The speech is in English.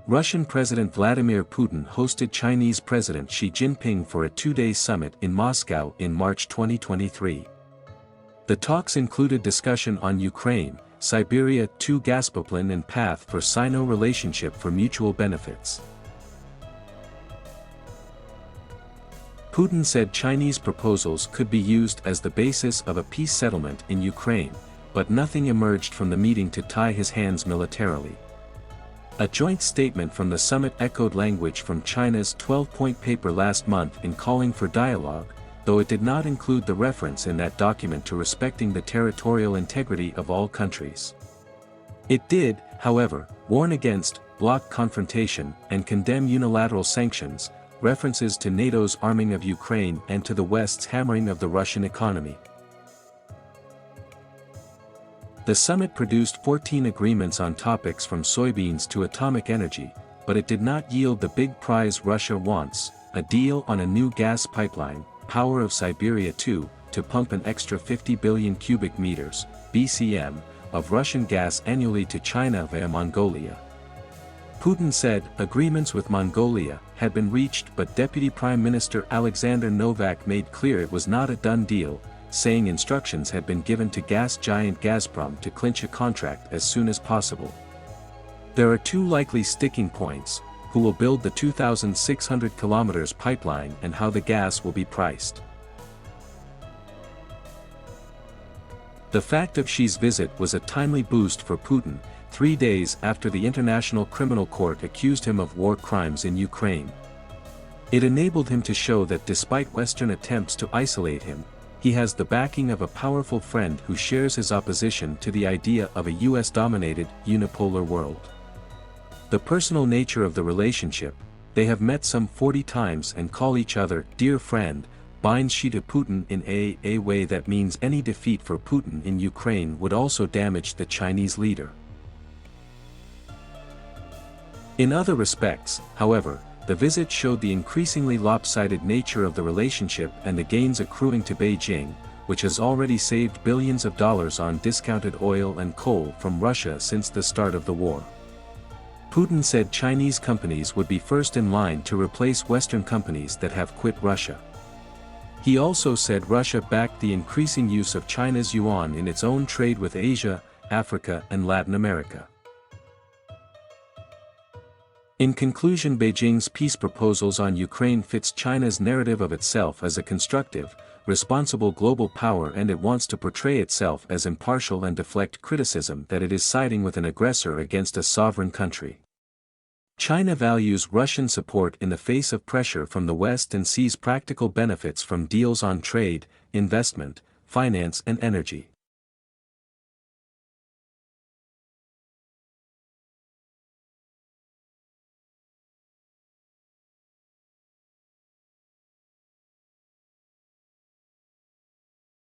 Russian President Vladimir Putin hosted Chinese President Xi Jinping for a two-day summit in Moscow in March 2023. The talks included discussion on Ukraine, Siberia 2 gas pipeline and path for Sino relationship for mutual benefits. Putin said Chinese proposals could be used as the basis of a peace settlement in Ukraine, but nothing emerged from the meeting to tie his hands militarily. A joint statement from the summit echoed language from China's 12-point paper last month in calling for dialogue, though it did not include the reference in that document to respecting the territorial integrity of all countries. It did, however, warn against bloc confrontation and condemn unilateral sanctions, references to NATO's arming of Ukraine and to the West's hammering of the Russian economy. The summit produced 14 agreements on topics from soybeans to atomic energy, but it did not yield the big prize Russia wants, a deal on a new gas pipeline, Power of Siberia 2, to pump an extra 50 billion cubic meters, BCM, of Russian gas annually to China via Mongolia. Putin said agreements with Mongolia had been reached, but Deputy Prime Minister Alexander Novak made clear it was not a done deal, saying instructions had been given to gas giant Gazprom to clinch a contract as soon as possible. There are two likely sticking points: who will build the 2,600 kilometers pipeline and how the gas will be priced. The fact of Xi's visit was a timely boost for Putin, 3 days after the International Criminal Court accused him of war crimes in Ukraine. It enabled him to show that despite Western attempts to isolate him, he has the backing of a powerful friend who shares his opposition to the idea of a US-dominated, unipolar world. The personal nature of the relationship, they have met some 40 times and call each other "dear friend," binds Xi to Putin in a way that means any defeat for Putin in Ukraine would also damage the Chinese leader. In other respects, however, the visit showed the increasingly lopsided nature of the relationship and the gains accruing to Beijing, which has already saved billions of dollars on discounted oil and coal from Russia since the start of the war. Putin said Chinese companies would be first in line to replace Western companies that have quit Russia. He also said Russia backed the increasing use of China's yuan in its own trade with Asia, Africa and Latin America. In conclusion, Beijing's peace proposals on Ukraine fits China's narrative of itself as a constructive, responsible global power, and it wants to portray itself as impartial and deflect criticism that it is siding with an aggressor against a sovereign country. China values Russian support in the face of pressure from the West and sees practical benefits from deals on trade, investment, finance and energy.